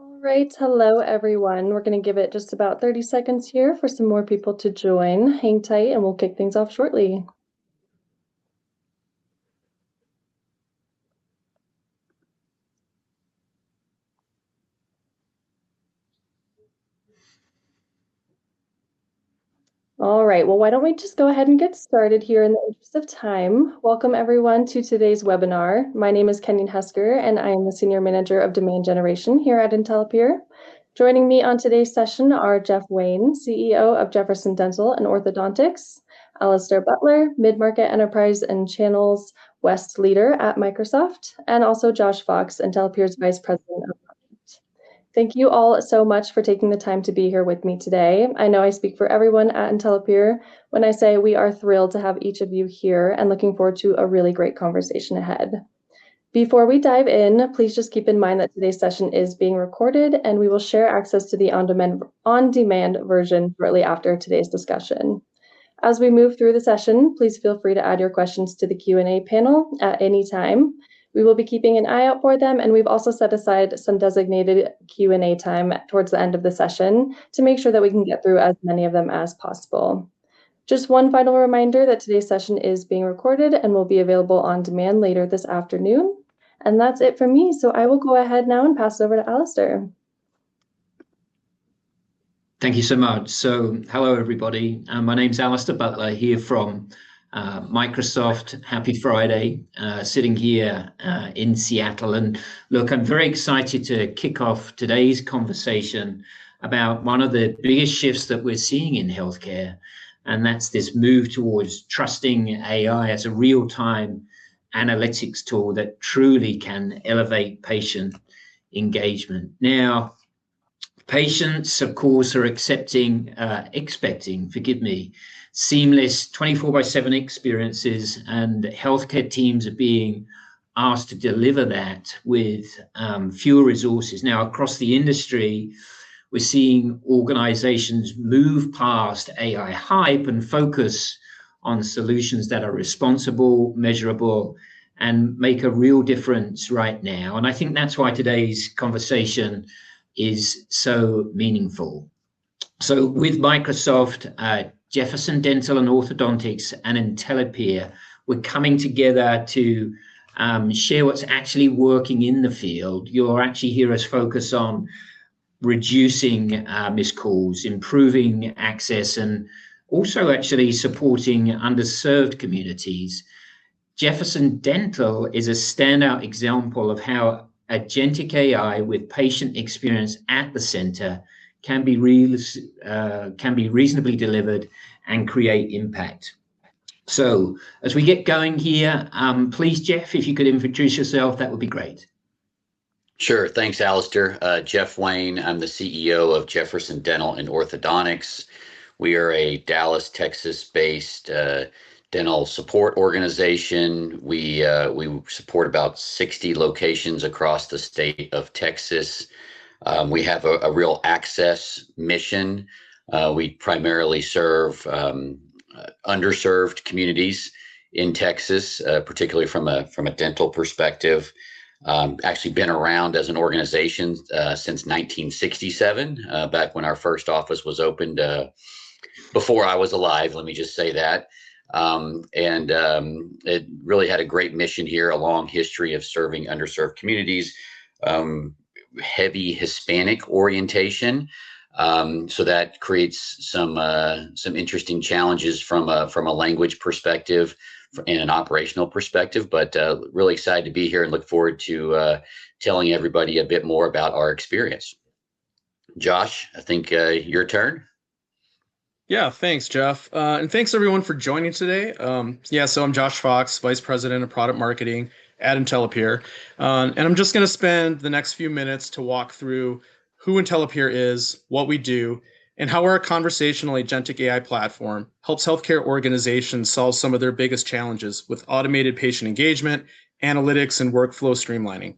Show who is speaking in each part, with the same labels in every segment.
Speaker 1: All right, hello everyone. We're going to give it just about 30 seconds here for some more people to join. Hang tight and we'll kick things off shortly. All right, well, why don't we just go ahead and get started here in the interest of time. Welcome everyone to today's webinar. My name is Kenyon Hesker and I am the Senior Manager of Demand Generation here at IntelePeer. Joining me on today's session are Jeff Wayne, CEO of Jefferson Dental and Orthodontics, Alistair Butler, Mid-Market Enterprise and Channels West Leader at Microsoft, and also Josh Fox, IntelePeer's Vice President of Product. Thank you all so much for taking the time to be here with me today. I know I speak for everyone at IntelePeer when I say we are thrilled to have each of you here and looking forward to a really great conversation ahead. Before we dive in, please just keep in mind that today's session is being recorded and we will share access to the on-demand version shortly after today's discussion. As we move through the session, please feel free to add your questions to the Q&A panel at any time. We will be keeping an eye out for them, and we've also set aside some designated Q&A time towards the end of the session to make sure that we can get through as many of them as possible. Just one final reminder that today's session is being recorded and will be available on demand later this afternoon. And that's it from me. So I will go ahead now and pass it over to Alistair.
Speaker 2: Thank you so much. So hello, everybody. My name's Alistair Butler here from Microsoft. Happy Friday, sitting here in Seattle. And look, I'm very excited to kick off today's conversation about one of the biggest shifts that we're seeing in healthcare. And that's this move towards trusting AI as a real-time analytics tool that truly can elevate patient engagement. Now, patients, of course, are expecting, seamless 24/7 experiences, and healthcare teams are being asked to deliver that with fewer resources. Now, across the industry, we're seeing organizations move past AI hype and focus on solutions that are responsible, measurable, and make a real difference right now. And I think that's why today's conversation is so meaningful. So with Microsoft, Jefferson Dental and Orthodontics, and IntelePeer, we're coming together to share what's actually working in the field. You'll actually hear us focus on reducing missed calls, improving access, and also actually supporting underserved communities. Jefferson Dental is a standout example of how agentic AI with patient experience at the center can be reasonably delivered and create impact. So as we get going here, please, Jeff, if you could introduce yourself, that would be great.
Speaker 3: Sure. Thanks, Alistair. Jeff Wayne. I'm the CEO of Jefferson Dental and Orthodontics. We are a Dallas, Texas-based dental support organization. We support about 60 locations across the state of Texas. We have a real access mission. We primarily serve underserved communities in Texas, particularly from a dental perspective. Actually been around as an organization since 1967, back when our first office was opened, before I was alive, let me just say that. It really had a great mission here, a long history of serving underserved communities, heavy Hispanic orientation. So that creates some interesting challenges from a language perspective and an operational perspective, but really excited to be here and look forward to telling everybody a bit more about our experience. Josh, I think your turn.
Speaker 4: Yeah, thanks, Jeff. And thanks everyone for joining today. So I'm Josh Fox, Vice President of Product Marketing at IntelePeer. And I'm just going to spend the next few minutes to walk through who IntelePeer is, what we do, and how our conversational agentic AI platform helps healthcare organizations solve some of their biggest challenges with automated patient engagement, analytics, and workflow streamlining.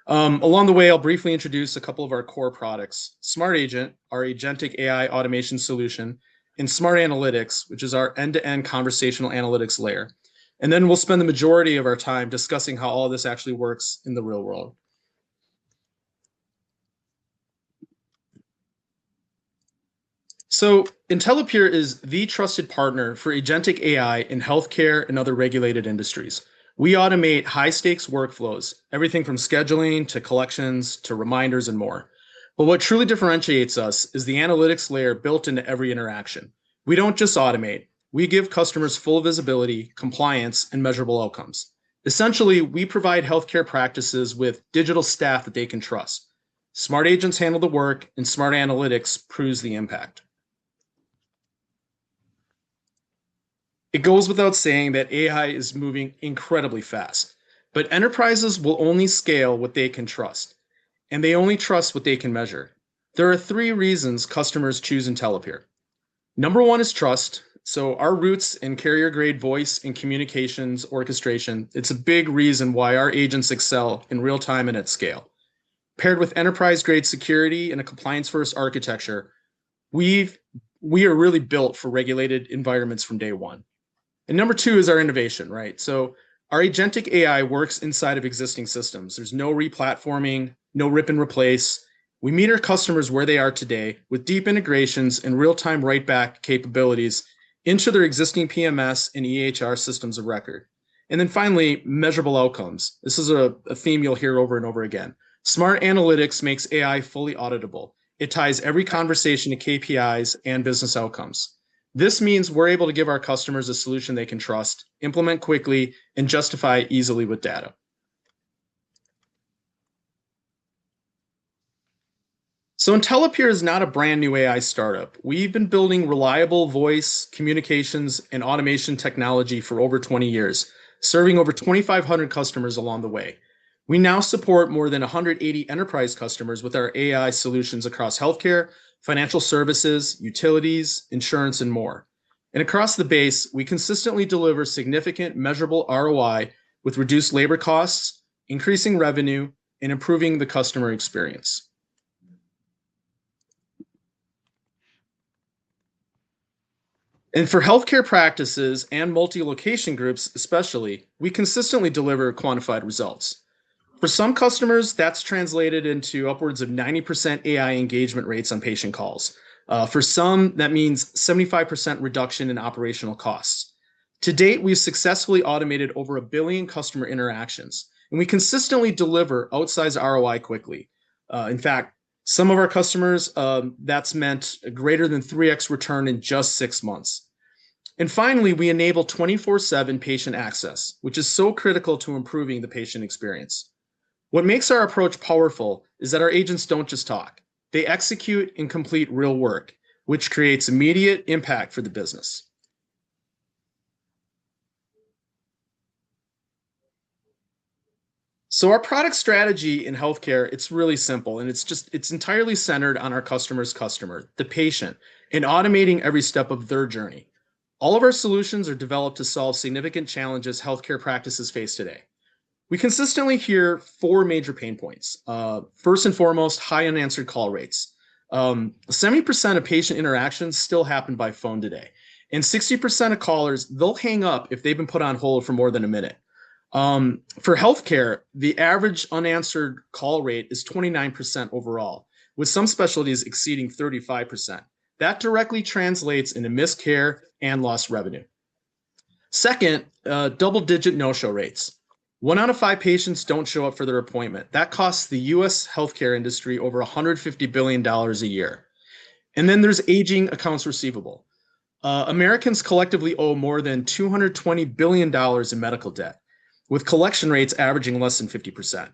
Speaker 4: Along the way, I'll briefly introduce a couple of our core products: Smart Agent, our agentic AI automation solution, and Smart Analytics, which is our end-to-end conversational analytics layer. And then we'll spend the majority of our time discussing how all this actually works in the real world. So IntelePeer is the trusted partner for agentic AI in healthcare and other regulated industries. We automate high-stakes workflows, everything from scheduling to collections to reminders and more. But what truly differentiates us is the analytics layer built into every interaction. We don't just automate, we give customers full visibility, compliance, and measurable outcomes. Essentially, we provide healthcare practices with digital staff that they can trust. Smart agents handle the work, and smart analytics proves the impact. It goes without saying that AI is moving incredibly fast, but enterprises will only scale what they can trust, and they only trust what they can measure. There are 3 reasons customers choose IntelePeer. Number 1 is trust. So our roots in carrier-grade voice and communications orchestration, it's a big reason why our agents excel in real time and at scale. Paired with enterprise-grade security and a compliance-first architecture, we are really built for regulated environments from day one. And number 2 is our innovation, right? So our agentic AI works inside of existing systems. There's no replatforming, no rip and replace. We meet our customers where they are today with deep integrations and real-time write-back capabilities into their existing PMS and EHR systems of record. And then finally, measurable outcomes. This is a theme you'll hear over and over again. Smart analytics makes AI fully auditable. It ties every conversation to KPIs and business outcomes. This means we're able to give our customers a solution they can trust, implement quickly, and justify easily with data. So IntelePeer is not a brand new AI startup. We've been building reliable voice, communications, and automation technology for over 20 years, serving over 2,500 customers along the way. We now support more than 180 enterprise customers with our AI solutions across healthcare, financial services, utilities, insurance, and more. And across the base, we consistently deliver significant measurable ROI with reduced labor costs, increasing revenue, and improving the customer experience. And for healthcare practices and multi-location groups especially, we consistently deliver quantified results. For some customers, that's translated into upwards of 90% AI engagement rates on patient calls. For some, that means 75% reduction in operational costs. To date, we've successfully automated over 1 billion customer interactions, and we consistently deliver outsized ROI quickly. In fact, some of our customers, that's meant a greater than 3x return in just 6 months. And finally, we enable 24/7 patient access, which is so critical to improving the patient experience. What makes our approach powerful is that our agents don't just talk. They execute and complete real work, which creates immediate impact for the business. So our product strategy in healthcare, it's really simple, and it's entirely centered on our customer's customer, the patient, and automating every step of their journey. All of our solutions are developed to solve significant challenges healthcare practices face today. We consistently hear 4 major pain points. First and foremost, high unanswered call rates. 70% of patient interactions still happen by phone today. And 60% of callers, they'll hang up if they've been put on hold for more than a minute. For healthcare, the average unanswered call rate is 29% overall, with some specialties exceeding 35%. That directly translates into missed care and lost revenue. Second, double-digit no-show rates. 1 out of 5 patients don't show up for their appointment. That costs the US healthcare industry over $150 billion a year. And then there's aging accounts receivable. Americans collectively owe more than $220 billion in medical debt, with collection rates averaging less than 50%.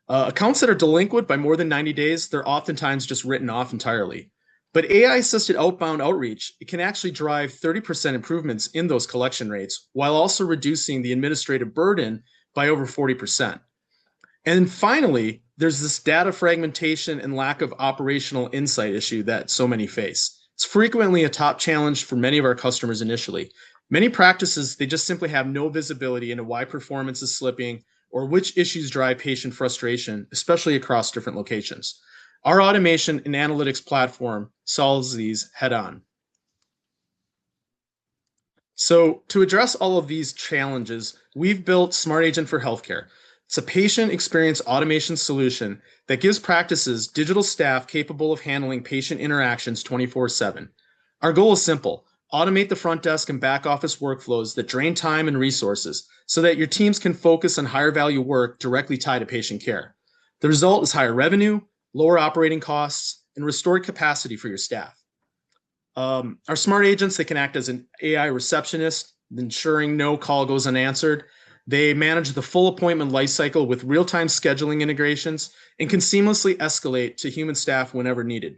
Speaker 4: Accounts that are delinquent by more than 90 days, they're oftentimes just written off entirely. But AI-assisted outbound outreach, it can actually drive 30% improvements in those collection rates, while also reducing the administrative burden by over 40%. And finally, there's this data fragmentation and lack of operational insight issue that so many face. It's frequently a top challenge for many of our customers initially. Many practices, they just simply have no visibility into why performance is slipping or which issues drive patient frustration, especially across different locations. Our automation and analytics platform solves these head on. So to address all of these challenges, we've built Smart Agent for Healthcare. It's a patient experience automation solution that gives practices digital staff capable of handling patient interactions 24/7. Our goal is simple: automate the front desk and back office workflows that drain time and resources so that your teams can focus on higher value work directly tied to patient care. The result is higher revenue, lower operating costs, and restored capacity for your staff. Our smart agents, they can act as an AI receptionist, ensuring no call goes unanswered. They manage the full appointment lifecycle with real-time scheduling integrations and can seamlessly escalate to human staff whenever needed.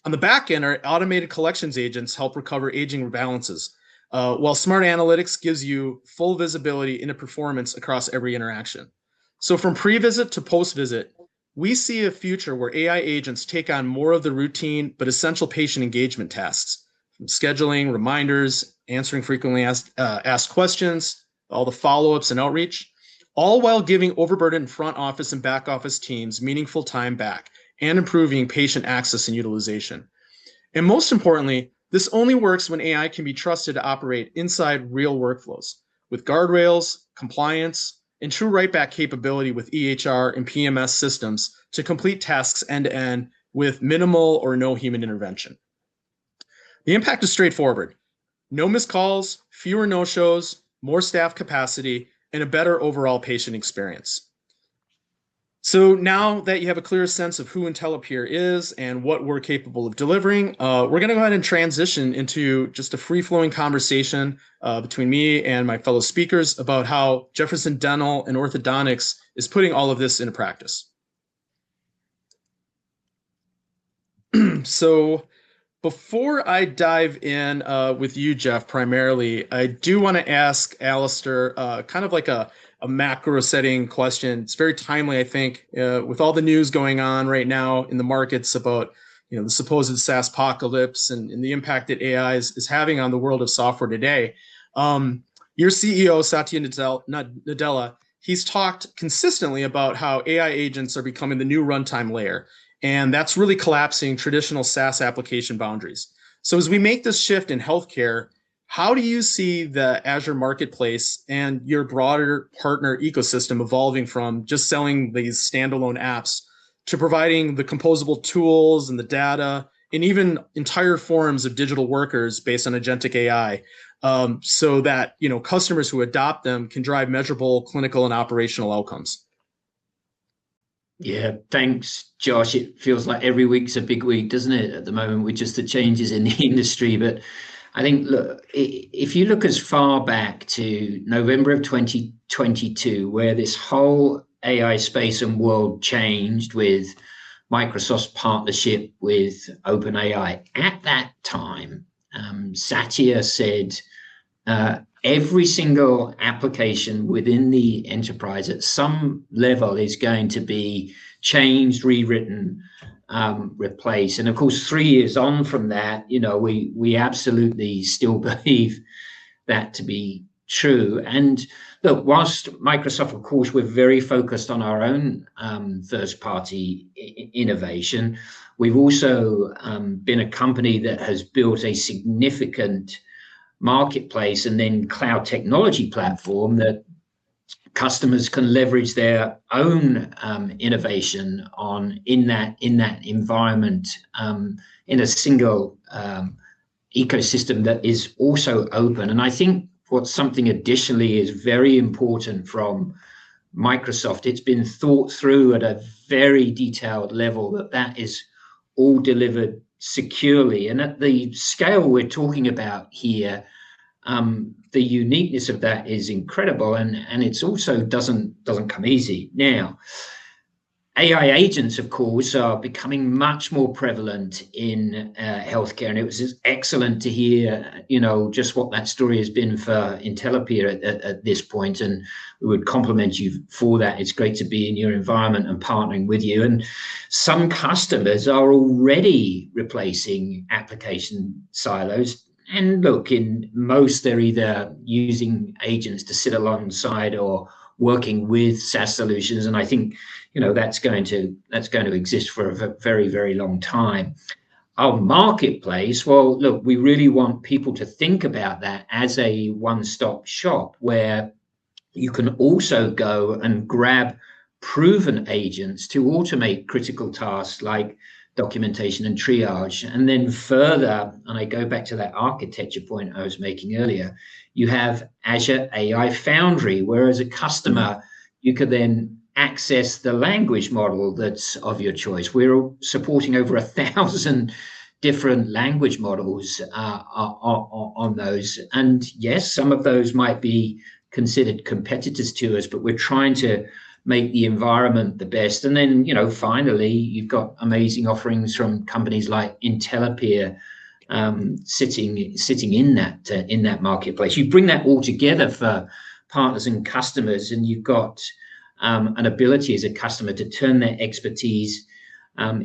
Speaker 4: On the back end, our automated collections agents help recover aging balances, while smart analytics gives you full visibility into performance across every interaction. So from pre-visit to post-visit, we see a future where AI agents take on more of the routine but essential patient engagement tasks, from scheduling, reminders, answering frequently asked questions, all the follow-ups and outreach, all while giving overburdened front office and back office teams meaningful time back and improving patient access and utilization. And most importantly, this only works when AI can be trusted to operate inside real workflows with guardrails, compliance, and true write-back capability with EHR and PMS systems to complete tasks end-to-end with minimal or no human intervention. The impact is straightforward: no missed calls, fewer no-shows, more staff capacity, and a better overall patient experience. So now that you have a clearer sense of who IntelePeer is and what we're capable of delivering, we're going to go ahead and transition into just a free-flowing conversation between me and my fellow speakers about how Jefferson Dental and Orthodontics is putting all of this into practice. So before I dive in with you, Jeff, primarily, I do want to ask Alistair kind of like a macro setting question. It's very timely, I think, with all the news going on right now in the markets about the supposed SaaS apocalypse and the impact that AI is having on the world of software today. Your CEO, Satya Nadella, he's talked consistently about how AI agents are becoming the new runtime layer. And that's really collapsing traditional SaaS application boundaries. So as we make this shift in healthcare, how do you see the Azure marketplace and your broader partner ecosystem evolving from just selling these standalone apps to providing the composable tools and the data and even entire forms of digital workers based on agentic AI, so that customers who adopt them can drive measurable clinical and operational outcomes?
Speaker 2: Yeah, thanks, Josh. It feels like every week's a big week, doesn't it, at the moment, with just the changes in the industry. But I think, look, if you look as far back to November of 2022, where this whole AI space and world changed with Microsoft's partnership with OpenAI, at that time, Satya said every single application within the enterprise at some level is going to be changed, rewritten, replaced. And of course, 3 years on from that, we absolutely still believe that to be true. And look, whilst Microsoft, of course, we're very focused on our own first-party innovation, we've also been a company that has built a significant marketplace and then cloud technology platform that customers can leverage their own innovation on in that environment, in a single ecosystem that is also open. And I think what's something additionally is very important from Microsoft, it's been thought through at a very detailed level that is all delivered securely. And at the scale we're talking about here, the uniqueness of that is incredible, and it's also doesn't come easy. Now, AI agents, of course, are becoming much more prevalent in healthcare, and it was excellent to hear, just what that story has been for IntelePeer at this point, and we would compliment you for that. It's great to be in your environment and partnering with you. And some customers are already replacing application silos. And look, in most, they're either using agents to sit alongside or working with SaaS solutions. And I think, that's going to exist for a very, very long time. Our marketplace, well, look, we really want people to think about that as a one-stop shop where you can also go and grab proven agents to automate critical tasks like documentation and triage. And then further, and I go back to that architecture point I was making earlier, you have Azure AI Foundry, where as a customer, you could then access the language model that's of your choice. We're supporting over 1,000 different language models on those. And yes, some of those might be considered competitors to us, but we're trying to make the environment the best. And then, finally, you've got amazing offerings from companies like IntelePeer sitting in that marketplace. You bring that all together for partners and customers, and you've got an ability as a customer to turn their expertise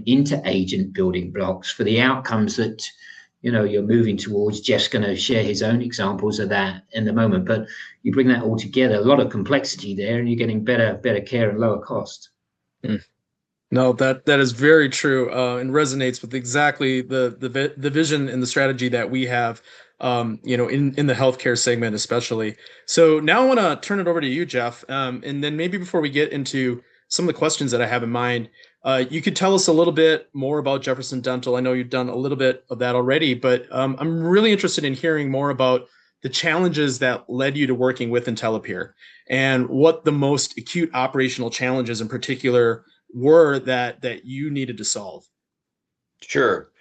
Speaker 2: into agent building blocks for the outcomes that you're moving towards. Jeff's going to share his own examples of that in the moment, but you bring that all together, a lot of complexity there, and you're getting better care and lower cost.
Speaker 4: No, that is very true, and resonates with exactly the vision and the strategy that we have, in the healthcare segment especially. So now I want to turn it over to you, Jeff, and then maybe before we get into some of the questions that I have in mind, you could tell us a little bit more about Jefferson Dental. I know you've done a little bit of that already, but I'm really interested in hearing more about the challenges that led you to working with IntelePeer and what the most acute operational challenges in particular were that you needed to solve.
Speaker 3: Sure.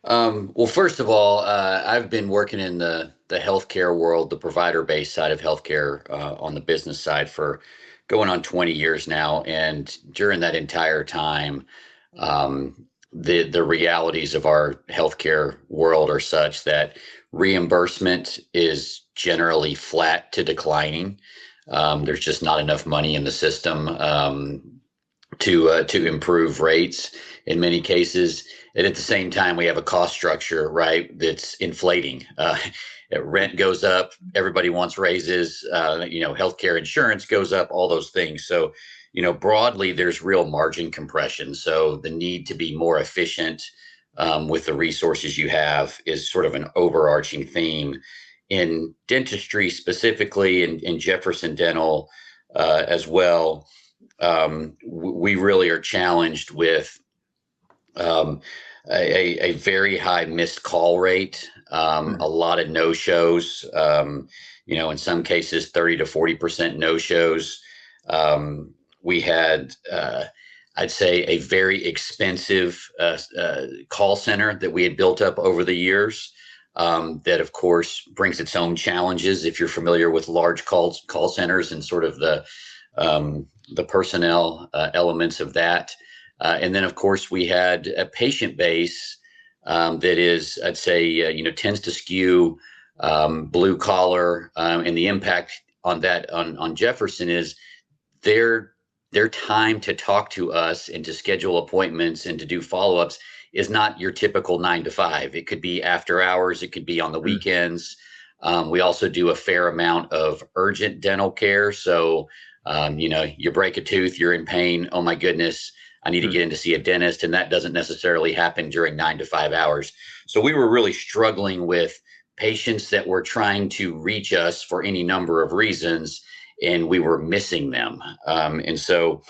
Speaker 3: Well, first of all, I've been working in the healthcare world, the provider-based side of healthcare, on the business side for going on 20 years now. And during that entire time, the realities of our healthcare world are such that reimbursement is generally flat to declining. There's just not enough money in the system to improve rates in many cases. And at the same time, we have a cost structure, right, that's inflating. Rent goes up, everybody wants raises, healthcare insurance goes up, all those things. So, broadly, there's real margin compression. So the need to be more efficient with the resources you have is sort of an overarching theme in dentistry, specifically in Jefferson Dental as well. We really are challenged with a very high missed call rate, a lot of no-shows, in some cases 30 to 40% no-shows. We had, I'd say, a very expensive call center that we had built up over the years, that of course brings its own challenges if you're familiar with large call centers and sort of the personnel elements of that. And then, of course, we had a patient base that is, I'd say, tends to skew blue collar. And the impact on that on Jefferson is their time to talk to us and to schedule appointments and to do follow-ups is not your typical 9 to 5. It could be after hours. It could be on the weekends. We also do a fair amount of urgent dental care. So, you break a tooth, you're in pain. Oh my goodness, I need to get in to see a dentist. And that doesn't necessarily happen during 9 to 5 hours. So we were really struggling with patients that were trying to reach us for any number of reasons, and we were missing them. And so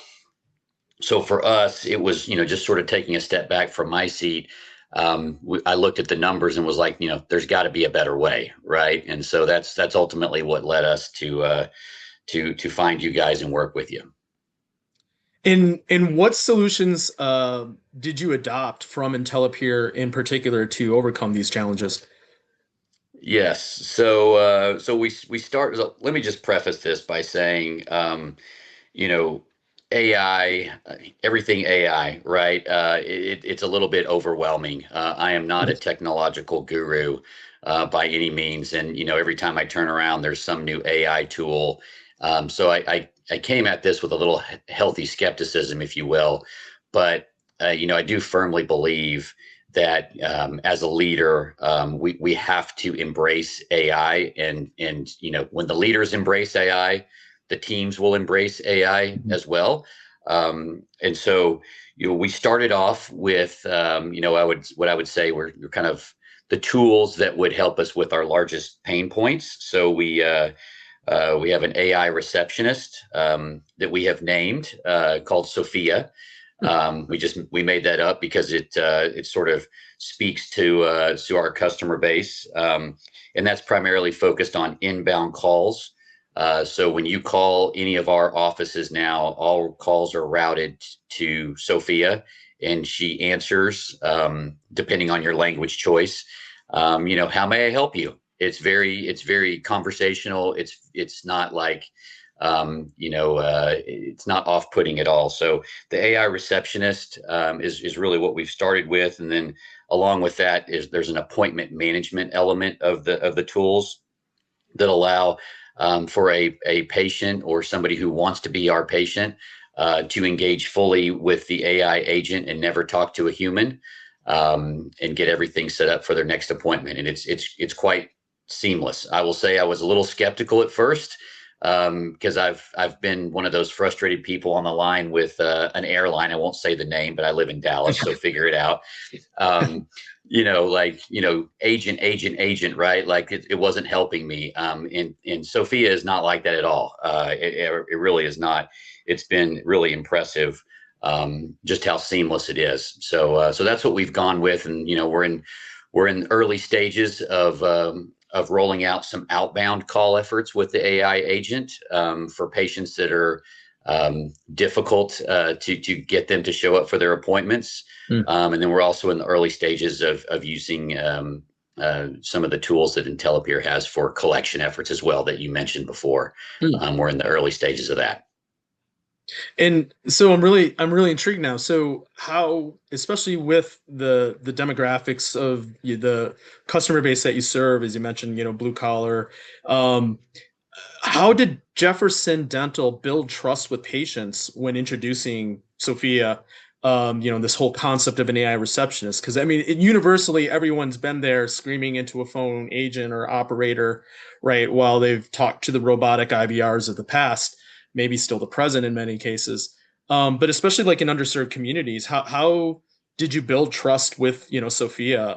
Speaker 3: for us, it was, just sort of taking a step back from my seat. I looked at the numbers and was like, there's got to be a better way, right? And so that's ultimately what led us to find you guys and work with you.
Speaker 4: In what solutions did you adopt from IntelePeer in particular to overcome these challenges?
Speaker 3: Yes. So we start. So let me just preface this by saying, AI, everything AI, right? It's a little bit overwhelming. I am not a technological guru by any means, and every time I turn around, there's some new AI tool. So I came at this with a little healthy skepticism, if you will, but I do firmly believe that as a leader, we have to embrace AI, and when the leaders embrace AI, the teams will embrace AI as well. And so we started off with what I would say were kind of the tools that would help us with our largest pain points. So we have an AI receptionist that we have named called Sophia. We made that up because it sort of speaks to our customer base, and that's primarily focused on inbound calls. So when you call any of our offices now, all calls are routed to Sophia, and she answers depending on your language choice. How may I help you? It's very conversational. It's not like it's not off-putting at all. So the AI receptionist is really what we've started with, and then along with that there's an appointment management element of the tools that allow for a patient or somebody who wants to be our patient to engage fully with the AI agent and never talk to a human, and get everything set up for their next appointment. And it's quite seamless. I will say I was a little skeptical at first, because I've been one of those frustrated people on the line with an airline. I won't say the name, but I live in Dallas, so figure it out. Agent, right? Like it wasn't helping me. And Sophia is not like that at all. It really is not. It's been really impressive, just how seamless it is. So that's what we've gone with, and we're in early stages of rolling out some outbound call efforts with the AI agent for patients that are difficult to get them to show up for their appointments. And then we're also in the early stages of using some of the tools that IntelePeer has for collection efforts as well that you mentioned before. We're in the early stages of that.
Speaker 4: And so I'm really intrigued now. So how, especially with the demographics of the customer base that you serve, as you mentioned, blue collar, how did Jefferson Dental build trust with patients when introducing Sophia? This whole concept of an AI receptionist, because I mean, universally, everyone's been there screaming into a phone agent or operator, right, while they've talked to the robotic IVRs of the past. Maybe still the present in many cases, but especially like in underserved communities, how did you build trust with Sophia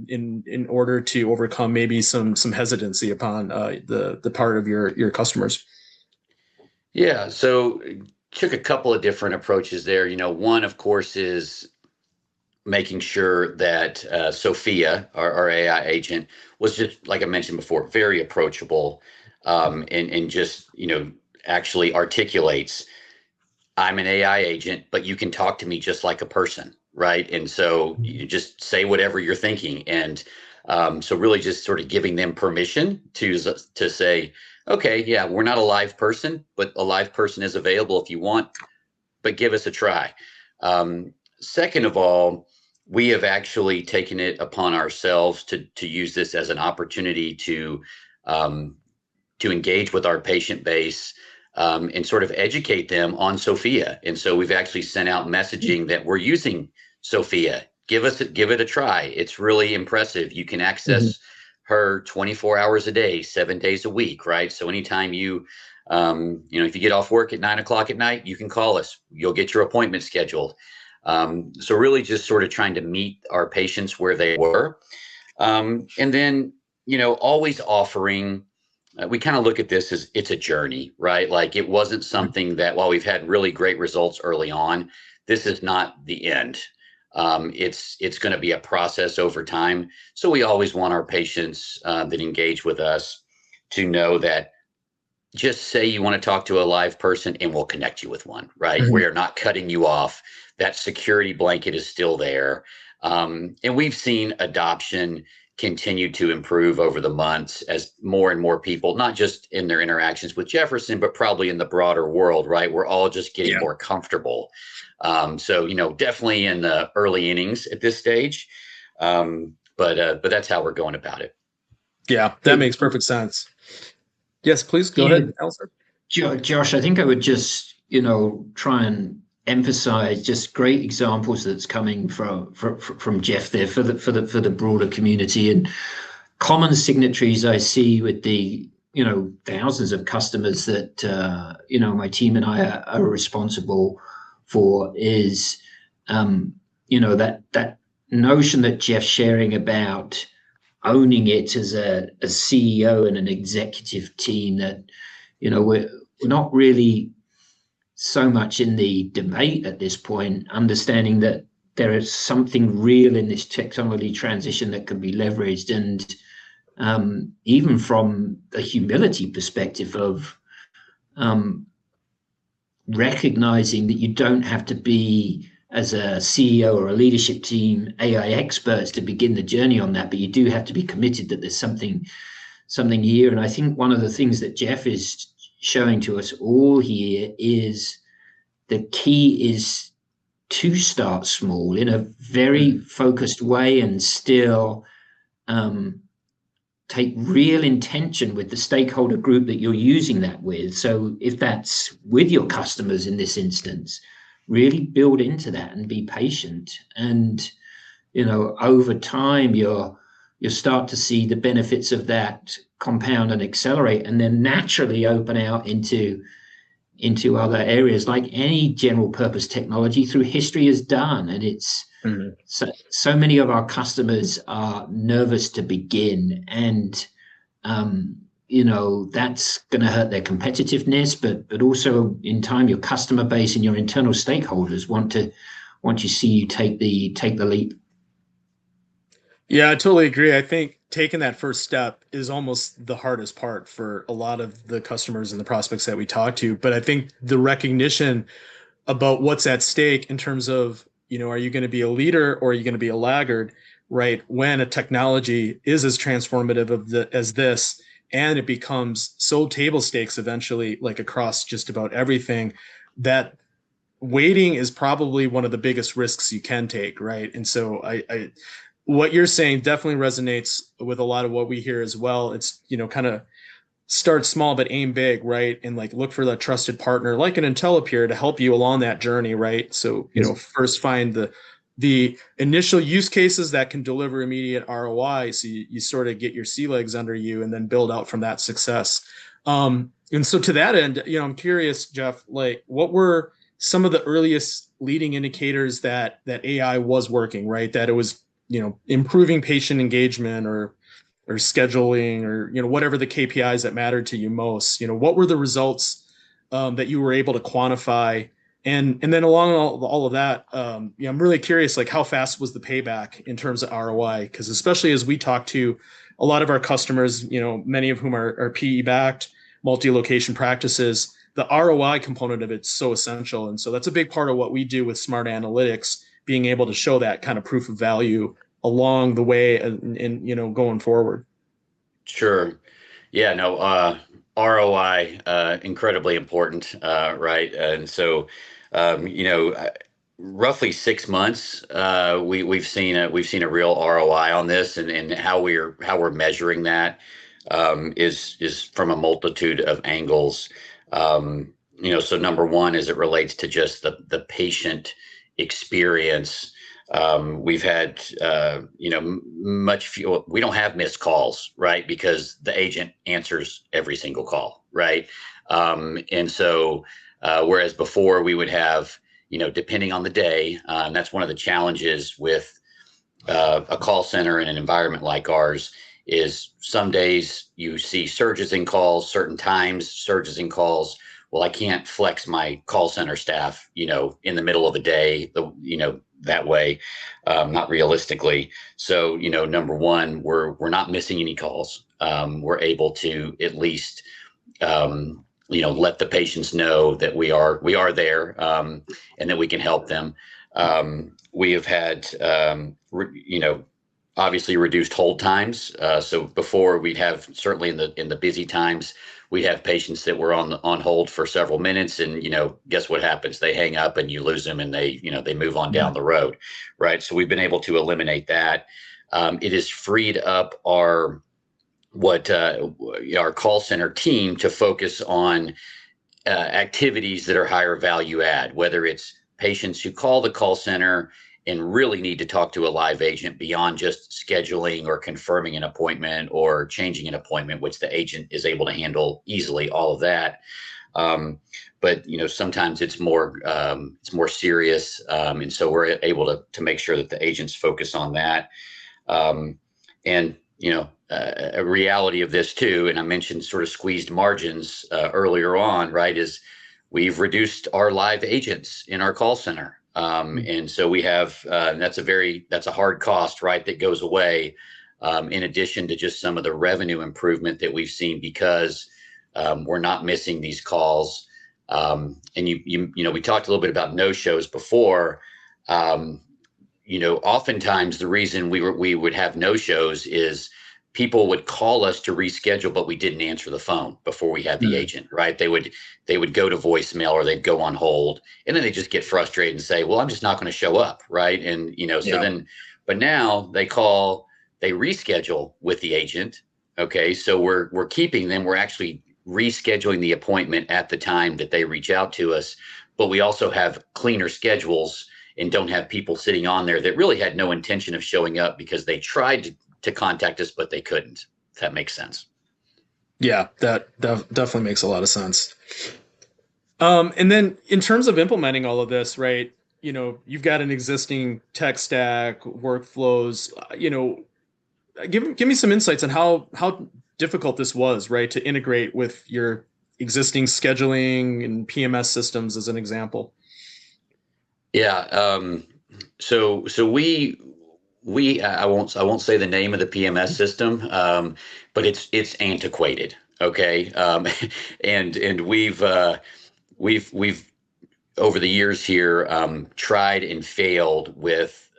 Speaker 4: in order to overcome maybe some hesitancy upon the part of your customers?
Speaker 3: Yeah, so took a couple of different approaches there. One, of course, is making sure that Sophia, our AI agent, was just, like I mentioned before, very approachable, and just actually articulates, I'm an AI agent, but you can talk to me just like a person, right? And so you just say whatever you're thinking. And so really just sort of giving them permission to say, okay, yeah, we're not a live person, but a live person is available if you want, but give us a try. Second of all, we have actually taken it upon ourselves to use this as an opportunity to engage with our patient base, and sort of educate them on Sophia. And so we've actually sent out messaging that we're using Sophia. Give it a try. It's really impressive. You can access her 24 hours a day, 7 days a week, right? So anytime if you get off work at 9 o'clock at night, you can call us. You'll get your appointment scheduled. So really just sort of trying to meet our patients where they were. And then, always offering, we kind of look at this as it's a journey, right? Like it wasn't something that, while we've had really great results early on, this is not the end. It's going to be a process over time. So we always want our patients that engage with us to know that just say you want to talk to a live person and we'll connect you with one, right? We're not cutting you off. That security blanket is still there. And we've seen adoption continue to improve over the months as more and more people, not just in their interactions with Jefferson, but probably in the broader world, right? We're all just getting more comfortable. So, definitely in the early innings at this stage. But that's how we're going about it.
Speaker 4: Yeah, that makes perfect sense. Yes, please go ahead, Alistair.
Speaker 2: Josh, I think I would just, try and emphasize just great examples that's coming from Jeff there for the broader community, and common signatories I see with the thousands of customers that my team and I are responsible for is that notion that Jeff's sharing about owning it as a CEO and an executive team, that we're not really so much in the debate at this point, understanding that there is something real in this technology transition that can be leveraged. And even from a humility perspective of recognizing that you don't have to be, as a CEO or a leadership team, AI experts to begin the journey on that, but you do have to be committed that there's something here. And I think one of the things that Jeff is showing to us all here is the key is to start small in a very focused way and still take real intention with the stakeholder group that you're using that with. So if that's with your customers in this instance, really build into that and be patient. And, over time, you'll start to see the benefits of that compound and accelerate, and then naturally open out into other areas, like any general purpose technology through history has done. And it's so many of our customers are nervous to begin, and that's going to hurt their competitiveness, but also in time your customer base and your internal stakeholders want to see you take the leap.
Speaker 4: Yeah, I totally agree. I think taking that first step is almost the hardest part for a lot of the customers and the prospects that we talk to. But I think the recognition about what's at stake in terms of, are you going to be a leader or are you going to be a laggard, right? When a technology is as transformative as this, and it becomes so table stakes eventually, like across just about everything, that waiting is probably one of the biggest risks you can take, right? And so I what you're saying definitely resonates with a lot of what we hear as well. It's, kind of start small, but aim big, right? And like, look for that trusted partner, like an IntelePeer, to help you along that journey, right? So, first find the initial use cases that can deliver immediate ROI. So you sort of get your sea legs under you and then build out from that success. And so to that end, I'm curious, Jeff, like what were some of the earliest leading indicators that AI was working, right? That it was, improving patient engagement or scheduling or, whatever the KPIs that mattered to you most, what were the results that you were able to quantify? And then along all of that, I'm really curious, like how fast was the payback in terms of ROI? Because especially as we talk to a lot of our customers, many of whom are PE backed, multi-location practices, the ROI component of it's so essential. And so that's a big part of what we do with smart analytics, being able to show that kind of proof of value along the way and going forward.
Speaker 3: Sure. Yeah, no, ROI, incredibly important, right? And so, roughly 6 months, we've seen a real ROI on this, and how we're measuring that is from a multitude of angles. So number one, as it relates to just the patient experience, we've had much fewer. We don't have missed calls, right? Because the agent answers every single call, right? And so whereas before we would have, depending on the day, and that's one of the challenges with a call center in an environment like ours, is some days you see surges in calls, certain times surges in calls. Well, I can't flex my call center staff, in the middle of the day, that way, not realistically. So, number one, we're not missing any calls. We're able to at least, let the patients know that we are there, and that we can help them. We have had, obviously reduced hold times. So before we'd have, certainly in the busy times, we'd have patients that were on hold for several minutes, and guess what happens? They hang up and you lose them, and they move on down the road, right? So we've been able to eliminate that. It has freed up our call center team to focus on activities that are higher value add, whether it's patients who call the call center and really need to talk to a live agent beyond just scheduling or confirming an appointment or changing an appointment, which the agent is able to handle easily, all of that. But sometimes it's more serious, and so we're able to make sure that the agents focus on that. And a reality of this too, and I mentioned sort of squeezed margins earlier on, right? Is we've reduced our live agents in our call center. And so we have, that's a hard cost, right, that goes away, in addition to just some of the revenue improvement that we've seen because we're not missing these calls. And we talked a little bit about no-shows before. Oftentimes the reason we would have no-shows is people would call us to reschedule, but we didn't answer the phone before we had the agent, right? They would go to voicemail or they'd go on hold, and then they just get frustrated and say, well, I'm just not going to show up, right? And, but now they reschedule with the agent. Okay. So we're keeping them. We're actually rescheduling the appointment at the time that they reach out to us, but we also have cleaner schedules and don't have people sitting on there that really had no intention of showing up because they tried to contact us, but they couldn't. If that makes sense.
Speaker 4: Yeah, that definitely makes a lot of sense. And then in terms of implementing all of this, right, you've got an existing tech stack, workflows, give me some insights on how difficult this was, right, to integrate with your existing scheduling and PMS systems as an example.
Speaker 3: Yeah. So I won't say the name of the PMS system, but it's antiquated. Okay. And we've over the years here, tried and failed with,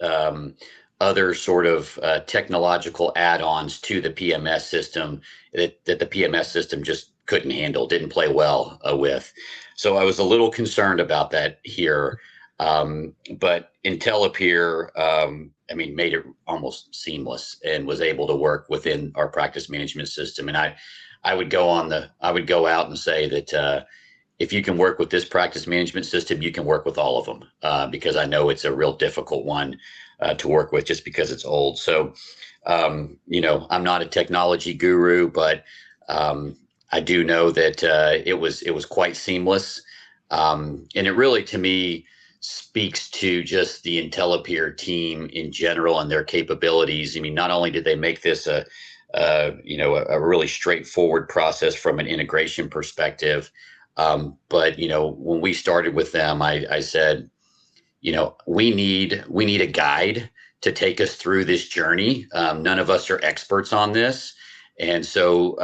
Speaker 3: other sort of technological add-ons to the PMS system that the PMS system just couldn't handle, didn't play well with. So I was a little concerned about that here. But IntelePeer, made it almost seamless and was able to work within our practice management system. And I would go out and say that, if you can work with this practice management system, you can work with all of them, because I know it's a real difficult one to work with just because it's old. So, I'm not a technology guru, but I do know that it was quite seamless. And it really, to me, speaks to just the IntelePeer team in general and their capabilities. I mean, not only did they make this a really straightforward process from an integration perspective, but when we started with them, I said, we need a guide to take us through this journey. None of us are experts on this. And so,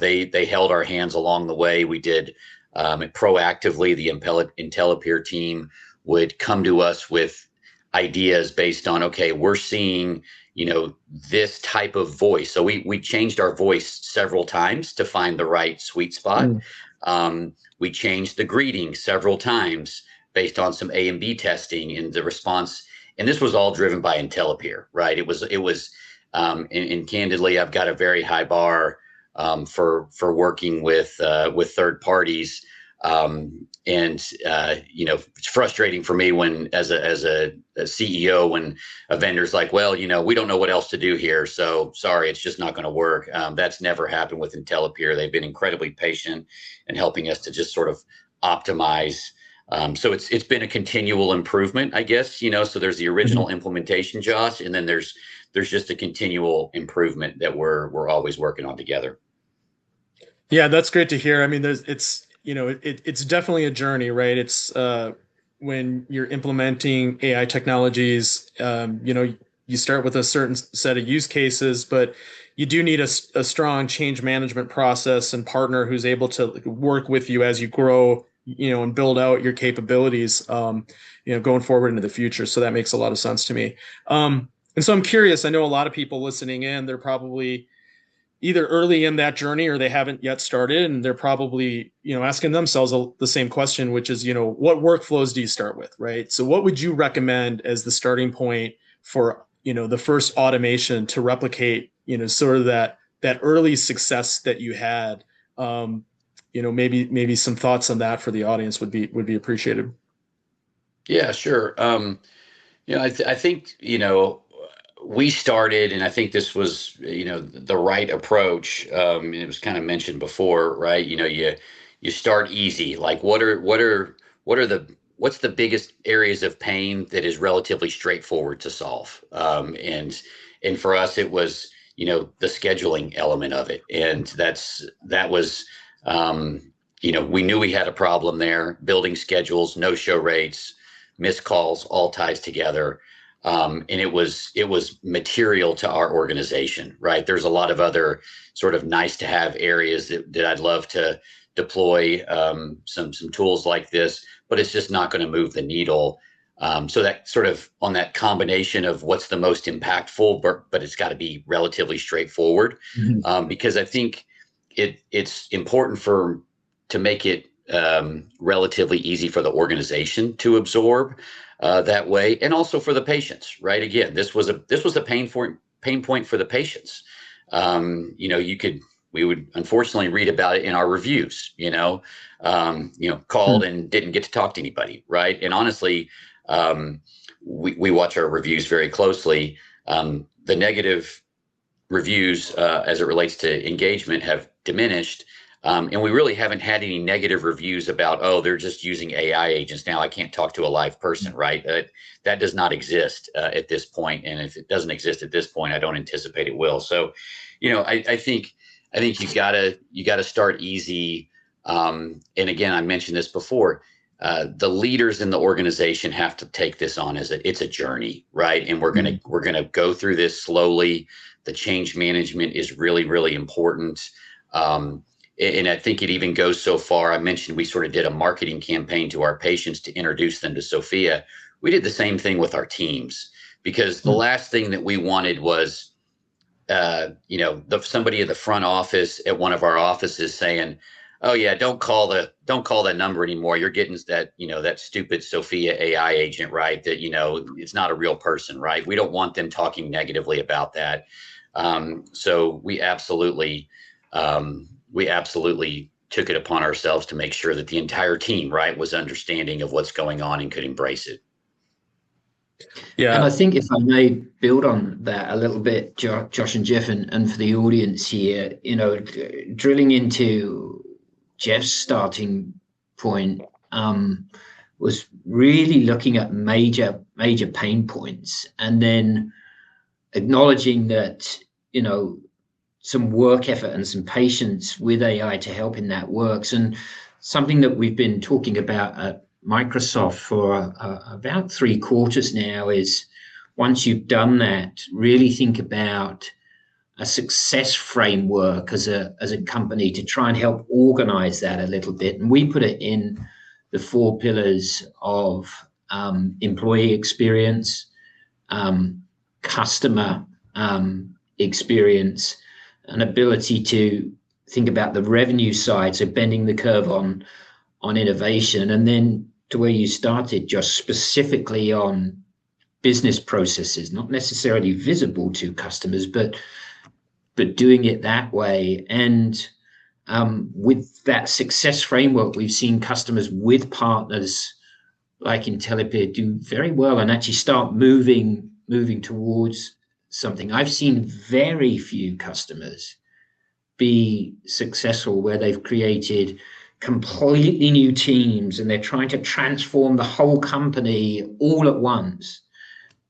Speaker 3: they held our hands along the way. We did proactively. The IntelePeer team would come to us with ideas based on, okay, we're seeing, this type of voice. So we changed our voice several times to find the right sweet spot. We changed the greeting several times based on some A and B testing and the response. And this was all driven by IntelePeer, right? It was, and candidly, I've got a very high bar for working with third parties. It's frustrating for me when, as a CEO, when a vendor's like, well, we don't know what else to do here, so sorry, it's just not going to work. That's never happened with IntelePeer. They've been incredibly patient in helping us to just sort of optimize. So it's been a continual improvement, I guess. So there's the original implementation, Josh, and then there's just a continual improvement that we're always working on together.
Speaker 4: Yeah, that's great to hear. I mean, it's definitely a journey, right? It's when you're implementing AI technologies, you start with a certain set of use cases, but you do need a strong change management process and partner who's able to work with you as you grow, and build out your capabilities, going forward into the future. So that makes a lot of sense to me. And so I'm curious, I know a lot of people listening in, they're probably either early in that journey or they haven't yet started, and they're probably, asking themselves the same question, which is, what workflows do you start with, right? So what would you recommend as the starting point for, the first automation to replicate, sort of that early success that you had? Maybe some thoughts on that for the audience would be appreciated.
Speaker 3: Yeah, sure. I think, we started, and I think this was, the right approach. It was kind of mentioned before, right? You start easy. Like, what's the biggest areas of pain that is relatively straightforward to solve? And for us, it was, the scheduling element of it. And that was, we knew we had a problem there. Building schedules, no-show rates, missed calls, all ties together. And it was material to our organization, right? There's a lot of other sort of nice to have areas that I'd love to deploy some tools like this, but it's just not going to move the needle. So that sort of on that combination of what's the most impactful, but it's got to be relatively straightforward, because I think it's important to make it relatively easy for the organization to absorb that way, and also for the patients, right? Again, this was a pain point for the patients. We would unfortunately read about it in our reviews, called and didn't get to talk to anybody, right? And honestly, we watch our reviews very closely. The negative reviews as it relates to engagement have diminished. And we really haven't had any negative reviews about, oh, they're just using AI agents now, I can't talk to a live person, right? That does not exist at this point. And if it doesn't exist at this point, I don't anticipate it will. So, I think you gotta start easy. And again, I mentioned this before, the leaders in the organization have to take this on as it's a journey, right? And we're gonna go through this slowly. The change management is really, really important. And I think it even goes so far. I mentioned we sort of did a marketing campaign to our patients to introduce them to Sophia. We did the same thing with our teams, because the last thing that we wanted was, somebody in the front office at one of our offices saying, "Oh yeah, don't call that number anymore. You're getting that, that stupid Sophia AI agent, right? That, it's not a real person, right?" We don't want them talking negatively about that. So we absolutely took it upon ourselves to make sure that the entire team, right, was understanding of what's going on and could embrace it.
Speaker 2: Yeah. And I think if I may build on that a little bit, Josh and Jeff, and for the audience here, drilling into Jeff's starting point was really looking at major pain points, and then acknowledging that, some work effort and some patience with AI to help in that works. And something that we've been talking about at Microsoft for about 3 quarters now is, once you've done that, really think about a success framework as a company to try and help organize that a little bit. And we put it in the 4 pillars of employee experience, customer experience, an ability to think about the revenue side, so bending the curve on innovation, and then to where you started, just specifically on business processes, not necessarily visible to customers, but doing it that way. And with that success framework, we've seen customers with partners like IntelePeer do very well and actually start moving towards something. I've seen very few customers be successful where they've created completely new teams and they're trying to transform the whole company all at once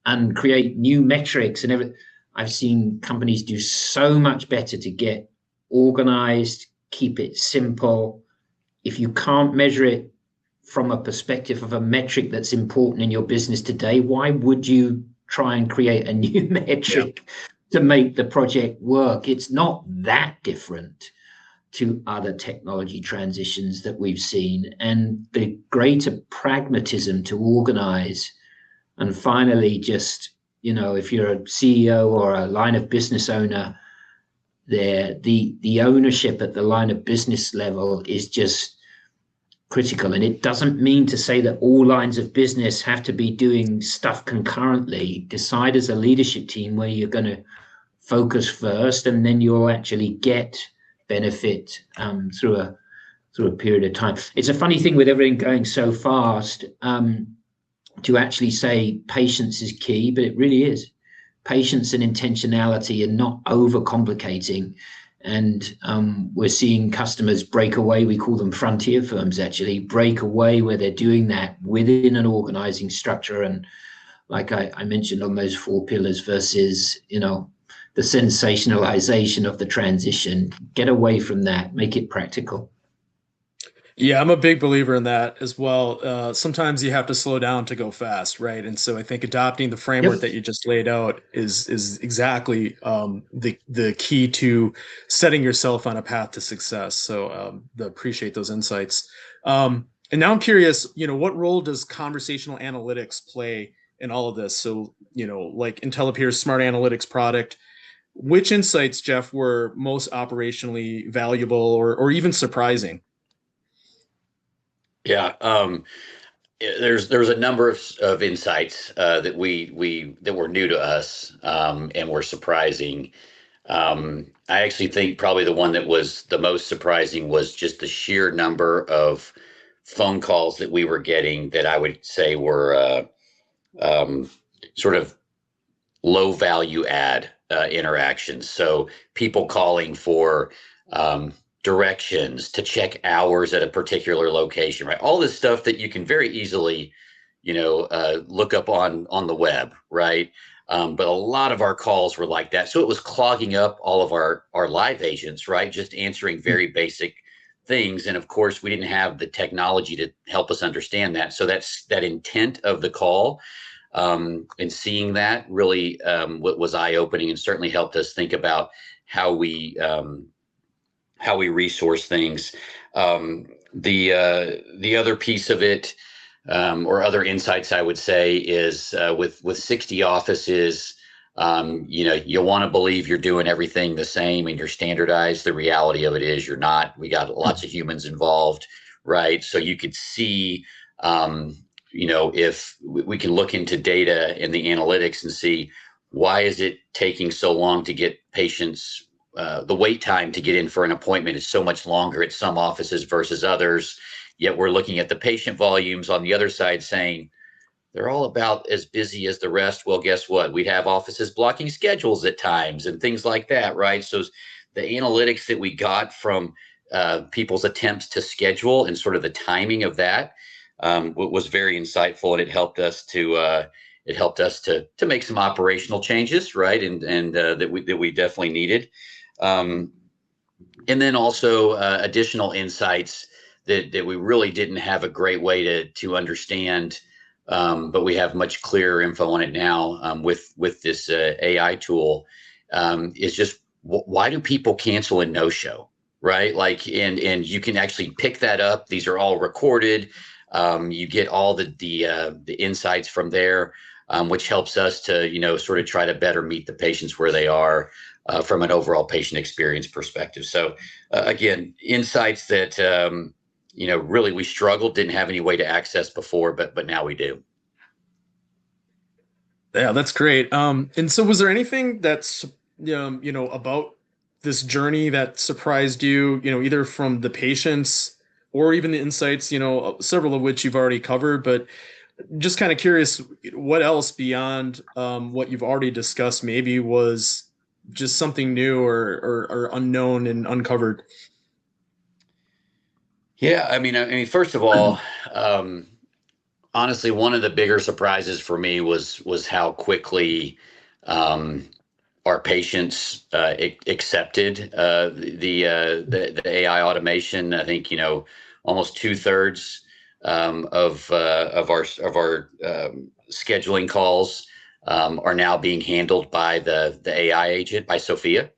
Speaker 2: and create new metrics and everything. I've seen companies do so much better to get organized, keep it simple. If you can't measure it from a perspective of a metric that's important in your business today, why would you try and create a new metric to make the project work? It's not that different to other technology transitions that we've seen. And the greater pragmatism to organize, and finally, just, if you're a CEO or a line of business owner, the ownership at the line of business level is just critical. And it doesn't mean to say that all lines of business have to be doing stuff concurrently. Decide as a leadership team where you're going to focus first, and then you'll actually get benefit through a period of time. It's a funny thing with everything going so fast to actually say patience is key, but it really is. Patience and intentionality and not overcomplicating. And we're seeing customers break away. We call them frontier firms, actually, break away where they're doing that within an organizing structure. And like I mentioned on those 4 pillars versus, the sensationalization of the transition, get away from that, make it practical.
Speaker 4: Yeah, I'm a big believer in that as well. Sometimes you have to slow down to go fast, right? And so I think adopting the framework
Speaker 2: Yep.
Speaker 4: that you just laid out is exactly the key to setting yourself on a path to success. So appreciate those insights. And now I'm curious, what role does conversational analytics play in all of this? So, like IntelePeer's smart analytics product, which insights, Jeff, were most operationally valuable or even surprising?
Speaker 3: Yeah, there's a number of insights that were new to us and were surprising. I actually think probably the one that was the most surprising was just the sheer number of phone calls that we were getting that I would say were sort of low value add interactions. So people calling for directions to check hours at a particular location, right? All this stuff that you can very easily, look up on the web, right? But a lot of our calls were like that. So it was clogging up all of our live agents, right? Just answering very basic things. And of course, we didn't have the technology to help us understand that. So that's that intent of the call, and seeing that really was eye-opening and certainly helped us think about how we resource things. The other piece of it, or other insights, I would say, is with 60 offices, you want to believe you're doing everything the same and you're standardized. The reality of it is you're not. We got lots of humans involved, right? So you could see, if we can look into data and the analytics and see why is it taking so long to get patients. The wait time to get in for an appointment is so much longer at some offices versus others. Yet we're looking at the patient volumes on the other side saying they're all about as busy as the rest. Well, guess what? We'd have offices blocking schedules at times and things like that, right? So the analytics that we got from people's attempts to schedule and sort of the timing of that was very insightful, and it helped us to make some operational changes, right? And that we definitely needed. And then also additional insights that we really didn't have a great way to understand, but we have much clearer info on it now with this AI tool, is just why do people cancel and no show, right? Like, and you can actually pick that up. These are all recorded. You get all the insights from there, which helps us to, sort of try to better meet the patients where they are. From an overall patient experience perspective. So again, insights that, really we struggled, didn't have any way to access before, but now we do.
Speaker 4: Yeah, that's great. And so was there anything that's, about this journey that surprised you, either from the patients or even the insights, several of which you've already covered, but just kind of curious what else beyond what you've already discussed maybe was just something new or unknown and uncovered?
Speaker 3: Yeah, I mean, first of all, honestly, one of the bigger surprises for me was how quickly our patients accepted the AI automation. I think almost 2/3 of our scheduling calls are now being handled by the AI agent, by Sophia.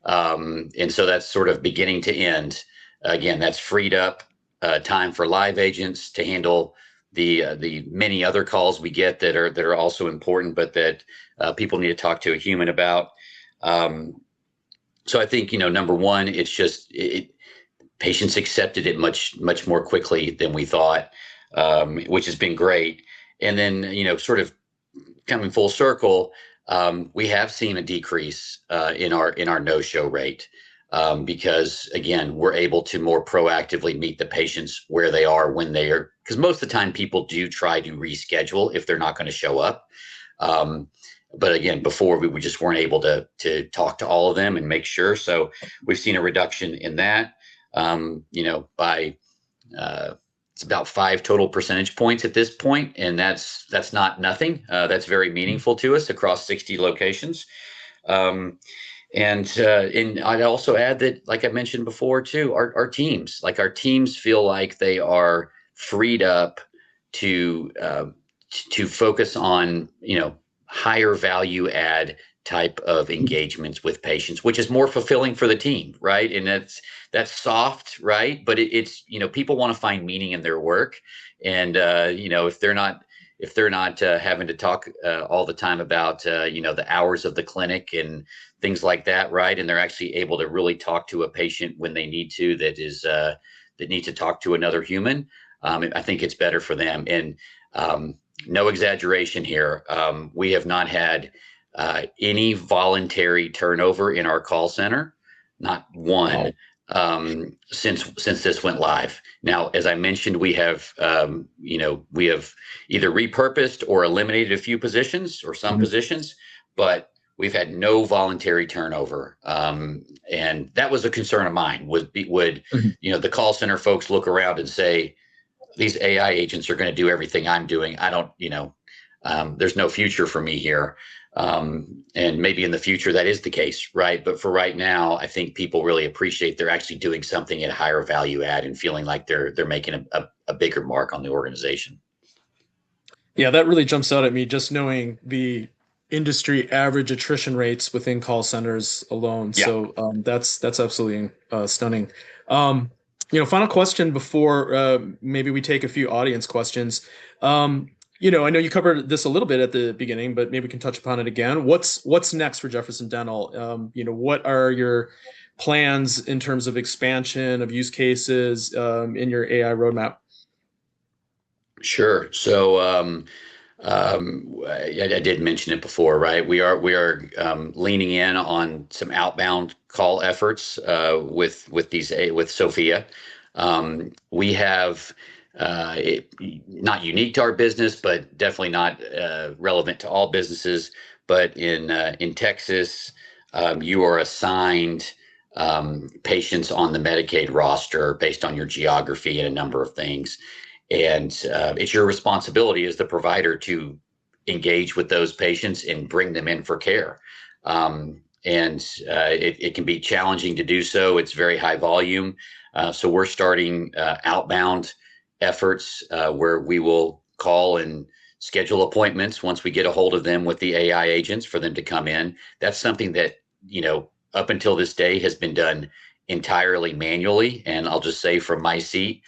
Speaker 3: And so that's sort of beginning to end. Again, that's freed up time for live agents to handle the many other calls we get that are also important, but that people need to talk to a human about. So I think, number one, it's just patients accepted it much more quickly than we thought, which has been great. And then, sort of coming full circle, we have seen a decrease in our no-show rate, because again, we're able to more proactively meet the patients where they are when they are, because most of the time people do try to reschedule if they're not going to show up. But again, before we just weren't able to talk to all of them and make sure. So we've seen a reduction in that, by it's about 5 total percentage points at this point, and that's not nothing. That's very meaningful to us across 60 locations. And I'd also add that, like I mentioned before too, our teams feel like they are freed up to focus on, higher value add type of engagements with patients, which is more fulfilling for the team, right? And that's soft, right? But it's, people want to find meaning in their work, and if they're not having to talk all the time about the hours of the clinic and things like that, right? And they're actually able to really talk to a patient when they need to, that need to talk to another human. I think it's better for them. And no exaggeration here, we have not had any voluntary turnover in our call center, not one. Since this went live. Now, as I mentioned, we have either repurposed or eliminated a few positions or some positions, but we've had no voluntary turnover. And that was a concern of mine. Would the call center folks look around and say, these AI agents are going to do everything I'm doing. I don't, there's no future for me here. And maybe in the future that is the case, right? But for right now, I think people really appreciate they're actually doing something at a higher value add and feeling like they're making a bigger mark on the organization.
Speaker 4: Yeah, that really jumps out at me, just knowing the industry average attrition rates within call centers alone. Yeah. So that's absolutely stunning. Final question before maybe we take a few audience questions. I know you covered this a little bit at the beginning, but maybe we can touch upon it again. What's next for Jefferson Dental? What are your plans in terms of expansion of use cases in your AI roadmap?
Speaker 3: Sure. So I did mention it before, right? We are leaning in on some outbound call efforts with Sophia. We have not unique to our business, but definitely not relevant to all businesses. But in Texas, you are assigned patients on the Medicaid roster based on your geography and a number of things. And it's your responsibility as the provider to engage with those patients and bring them in for care. It can be challenging to do so. It's very high volume. So we're starting outbound efforts where we will call and schedule appointments once we get a hold of them with the AI agents for them to come in. That's something that, up until this day has been done entirely manually. And I'll just say from my seat,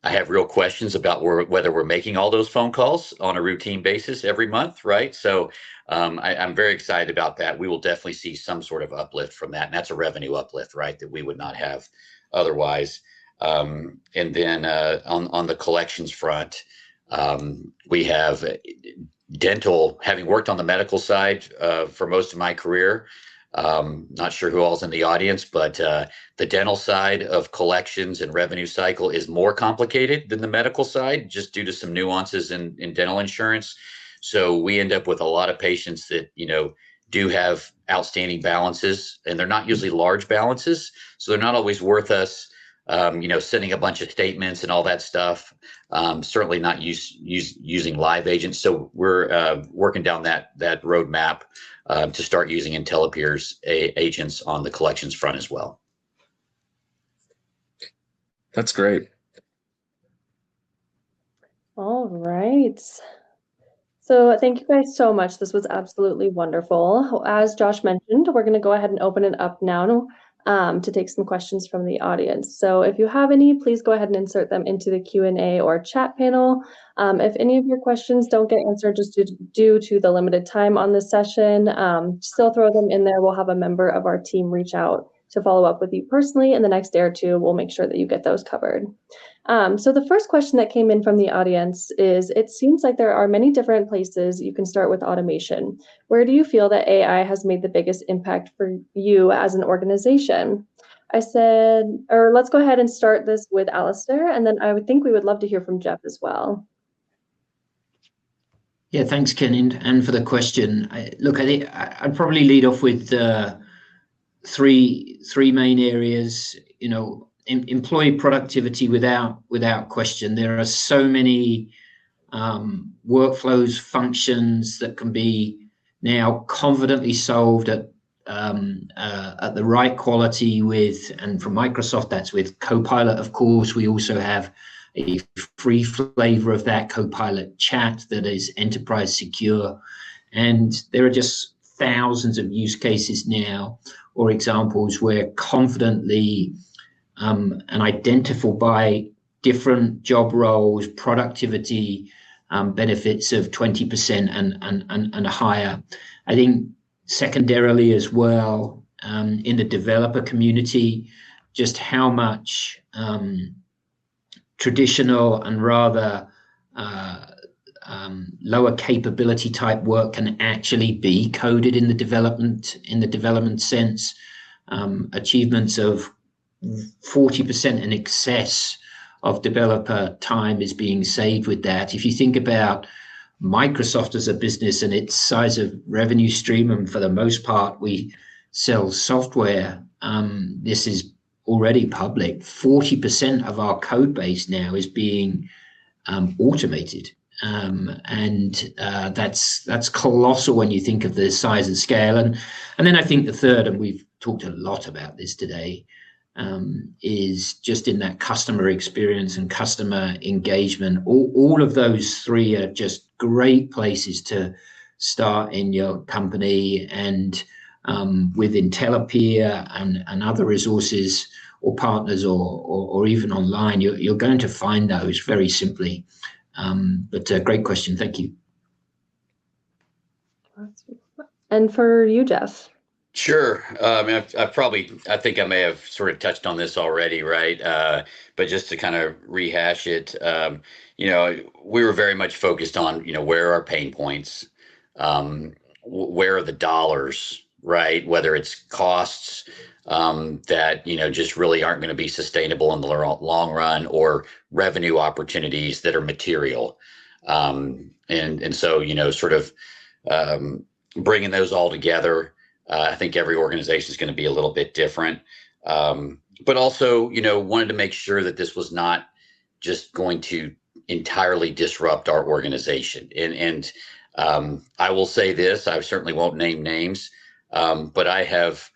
Speaker 3: I have real questions about whether we're making all those phone calls on a routine basis every month, right? So I'm very excited about that. We will definitely see some sort of uplift from that. And that's a revenue uplift, right, that we would not have otherwise. And then on the collections front, we have dental, having worked on the medical side for most of my career. Not sure who all's in the audience, but the dental side of collections and revenue cycle is more complicated than the medical side, just due to some nuances in dental insurance. So we end up with a lot of patients that, do have outstanding balances, and they're not usually large balances. So they're not always worth us, sending a bunch of statements and all that stuff. Certainly not using live agents. So we're working down that roadmap to start using IntelePeer's agents on the collections front as well.
Speaker 4: That's great.
Speaker 1: All right. So thank you guys so much. This was absolutely wonderful. As Josh mentioned, we're going to go ahead and open it up now to take some questions from the audience. So if you have any, please go ahead and insert them into the Q&A or chat panel. If any of your questions don't get answered just due to the limited time on this session, still throw them in there. We'll have a member of our team reach out to follow up with you personally in the next day or two. We'll make sure that you get those covered. So the first question that came in from the audience is, it seems like there are many different places you can start with automation. Where do you feel that AI has made the biggest impact for you as an organization? I said, or let's go ahead and start this with Alistair, and then I would think we would love to hear from Jeff as well.
Speaker 2: Yeah, thanks, Ken, and for the question. I think I'd probably lead off with three main areas. Employee productivity without question. There are so many workflows, functions that can be now confidently solved at at the right quality and from Microsoft, that's with Copilot, of course. We also have a free flavor of that Copilot chat that is enterprise secure. And there are just thousands of use cases now or examples where confidently and identify different job roles, productivity benefits of 20% and higher. I think secondarily as well, in the developer community, just how much traditional and rather lower capability type work can actually be coded in the development sense. Achievements of 40% in excess of developer time is being saved with that. If you think about Microsoft as a business and its size of revenue stream, and for the most part we sell software, this is already public. 40% of our code base now is being automated. That's colossal when you think of the size and scale. And then I think the third, and we've talked a lot about this today, is just in that customer experience and customer engagement. All of those three are just great places to start in your company, and with IntelePeer and other resources or partners or even online, you're going to find those very simply. But great question. Thank you.
Speaker 1: And for you, Jeff?
Speaker 3: Sure. I mean, I think I may have sort of touched on this already, right? But just to kind of rehash it, we were very much focused on, where are our pain points? Where are the dollars, right? Whether it's costs that, just really aren't going to be sustainable in the long run, or revenue opportunities that are material. And so, sort of bringing those all together. I think every organization is going to be a little bit different, but also, wanted to make sure that this was not just going to entirely disrupt our organization. And I will say this: I certainly won't name names, but I have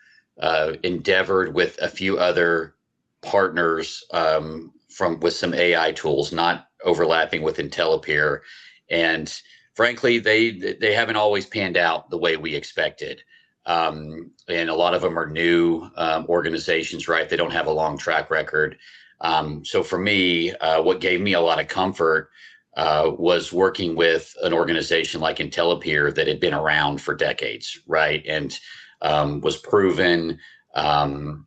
Speaker 3: endeavored with a few other partners with some AI tools, not overlapping with IntelePeer, and frankly, they haven't always panned out the way we expected. And a lot of them are new organizations, right? They don't have a long track record. So for me, what gave me a lot of comfort was working with an organization like IntelePeer that had been around for decades, right? And was proven. And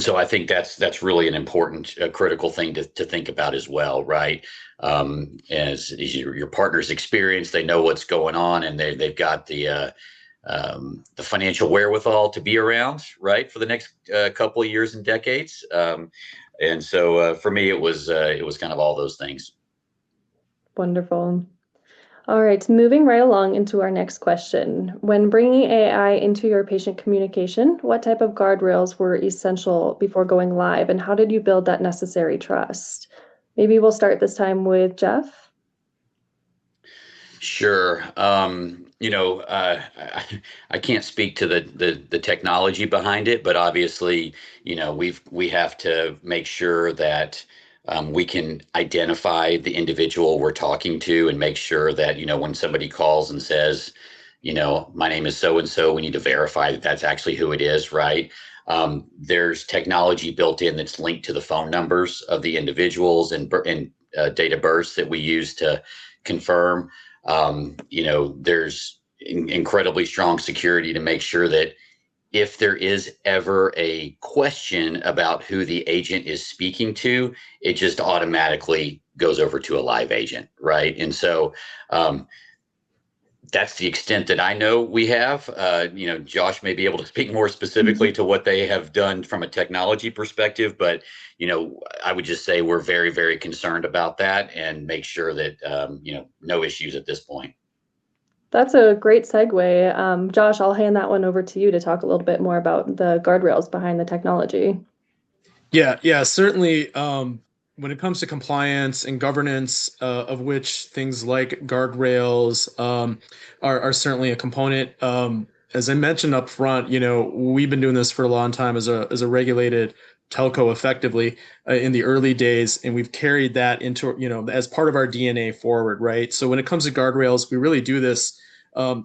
Speaker 3: so I think that's really an important, critical thing to think about as well, right? As your partner's experience, they know what's going on, and they've got the financial wherewithal to be around, right, for the next couple of years and decades. And so for me, it was kind of all those things.
Speaker 1: Wonderful. All right, moving right along into our next question. When bringing AI into your patient communication, what type of guardrails were essential before going live, and how did you build that necessary trust? Maybe we'll start this time with Jeff.
Speaker 3: Sure. I can't speak to the technology behind it, but obviously, we have to make sure that we can identify the individual we're talking to, and make sure that, when somebody calls and says, my name is so-and-so, we need to verify that that's actually who it is, right? There's technology built in that's linked to the phone numbers of the individuals and date of births that we use to confirm. There's incredibly strong security to make sure that if there is ever a question about who the agent is speaking to, it just automatically goes over to a live agent, right? And so that's the extent that I know we have. Josh may be able to speak more specifically to what they have done from a technology perspective, but I would just say we're very, very concerned about that, and make sure that no issues at this point.
Speaker 1: That's a great segue. Josh, I'll hand that one over to you to talk a little bit more about the guardrails behind the technology.
Speaker 4: Yeah, certainly. When it comes to compliance and governance, of which things like guardrails are certainly a component. as I mentioned up front, we've been doing this for a long time as a regulated telco effectively in the early days, and we've carried that into, as part of our DNA forward, right? So when it comes to guardrails, we really do this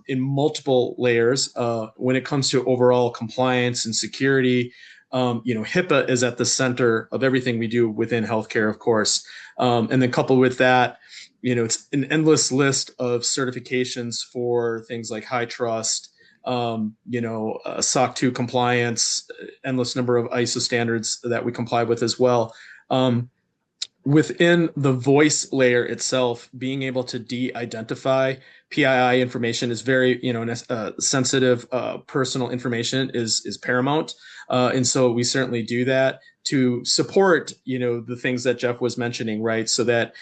Speaker 4: in multiple layers. When it comes to overall compliance and security, HIPAA is at the center of everything we do within healthcare, of course. And then coupled with that, it's an endless list of certifications for things like high trust, SOC 2 compliance, endless number of ISO standards that we comply with as well. Within the voice layer itself, being able to de-identify PII information is very, sensitive personal information is paramount. And so we certainly do that to support, the things that Jeff was mentioning, right? So that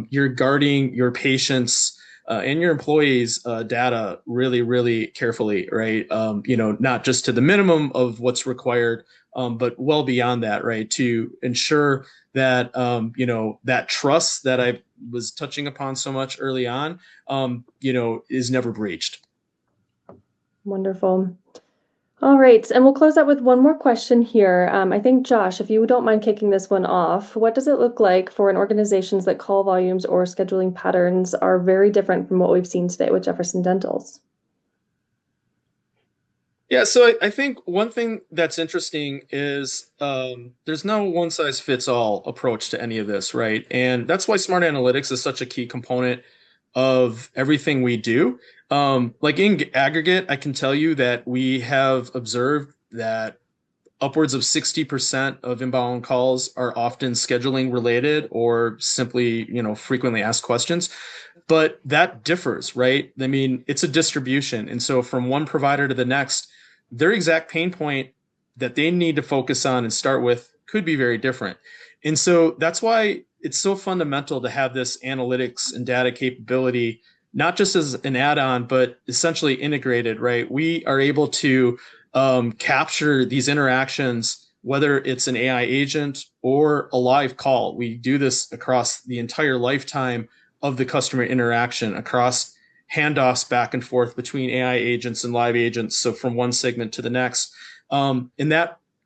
Speaker 4: you're guarding your patients and your employees' data really, really carefully, right? Not just to the minimum of what's required, but well beyond that, right? To ensure that, that trust that I was touching upon so much early on, is never breached.
Speaker 1: Wonderful. All right, and we'll close out with one more question here. I think, Josh, if you don't mind kicking this one off, what does it look like for an organizations that call volumes or scheduling patterns are very different from what we've seen today with Jefferson Dentals?
Speaker 4: Yeah, so I think one thing that's interesting is there's no one size fits all approach to any of this, right? And that's why smart analytics is such a key component of everything we do. Like in aggregate, I can tell you that we have observed that upwards of 60% of inbound calls are often scheduling related or simply, frequently asked questions. But that differs, right? I mean, it's a distribution. And so from one provider to the next, their exact pain point that they need to focus on and start with could be very different. And so that's why it's so fundamental to have this analytics and data capability, not just as an add-on, but essentially integrated, right? We are able to capture these interactions, whether it's an AI agent or a live call. We do this across the entire lifetime of the customer interaction, across handoffs back and forth between AI agents and live agents. So from one segment to the next, and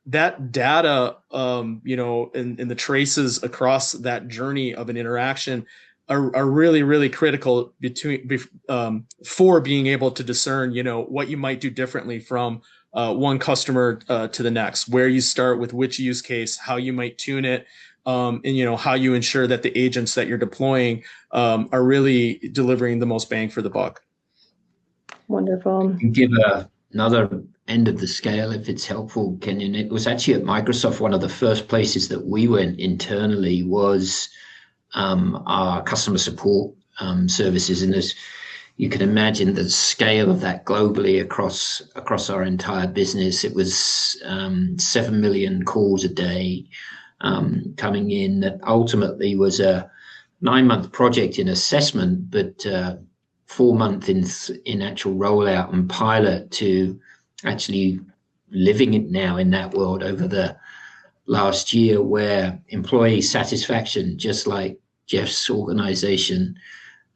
Speaker 4: that data, and the traces across that journey of an interaction are really, really critical for being able to discern, what you might do differently from one customer to the next, where you start with which use case, how you might tune it, and how you ensure that the agents that you're deploying are really delivering the most bang for the buck.
Speaker 1: Wonderful.
Speaker 2: Give another end of the scale if it's helpful, Kenyon. It was actually at Microsoft, one of the first places that we went internally was our customer support services. And as you can imagine the scale of that globally across our entire business, it was 7 million calls a day coming in. That ultimately was a 9-month project in assessment, but 4 months in actual rollout and pilot to actually living it now in that world over the last year, where employee satisfaction, just like Jeff's organization,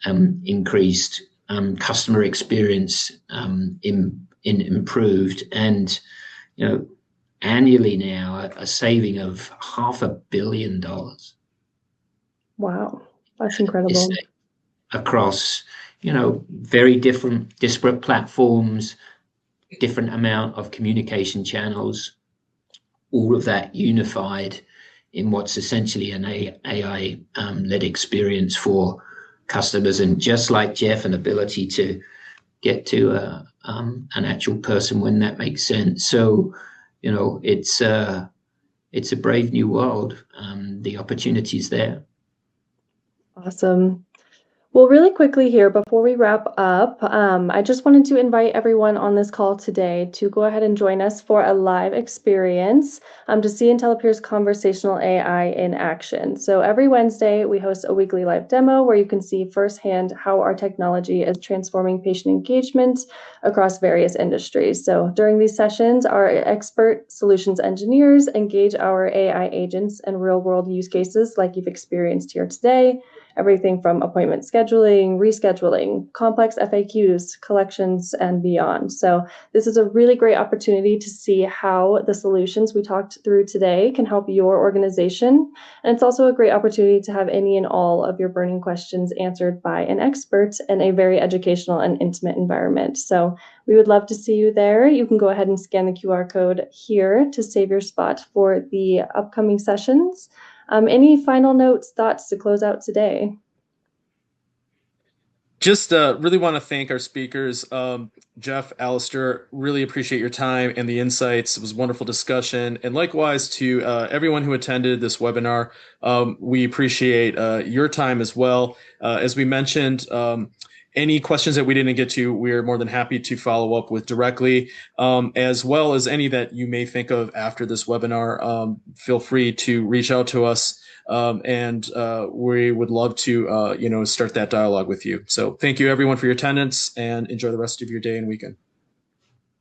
Speaker 2: increased, customer experience improved, and annually now a saving of $500 million.
Speaker 1: Wow, that's incredible.
Speaker 2: Across very different disparate platforms, different amount of communication channels, all of that unified in what's essentially an AI led experience for customers. And just like Jeff, an ability to get to an actual person when that makes sense. So it's a brave new world. The opportunities there.
Speaker 1: Awesome. Well, really quickly here, before we wrap up, I just wanted to invite everyone on this call today to go ahead and join us for a live experience to see IntelePeer's conversational AI in action. So every Wednesday, we host a weekly live demo where you can see firsthand how our technology is transforming patient engagement across various industries. So during these sessions, our expert solutions engineers engage our AI agents in real-world use cases like you've experienced here today. everything from appointment scheduling, rescheduling, complex FAQs, collections, and beyond. So this is a really great opportunity to see how the solutions we talked through today can help your organization. And it's also a great opportunity to have any and all of your burning questions answered by an expert in a very educational and intimate environment. So we would love to see you there. You can go ahead and scan the QR code here to save your spot for the upcoming sessions. Any final notes, thoughts to close out today?
Speaker 4: Just really want to thank our speakers. Jeff, Alistair, really appreciate your time and the insights. It was a wonderful discussion. And likewise to everyone who attended this webinar, we appreciate your time as well. As we mentioned, any questions that we didn't get to, we're more than happy to follow up with directly, as well as any that you may think of after this webinar. Feel free to reach out to us, and we would love to start that dialogue with you. So thank you everyone for your attendance, and enjoy the rest of your day and weekend.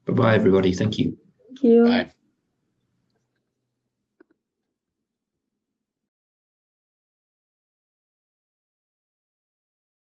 Speaker 2: Bye-bye, everybody. Thank you.
Speaker 1: Thank you.
Speaker 3: Bye.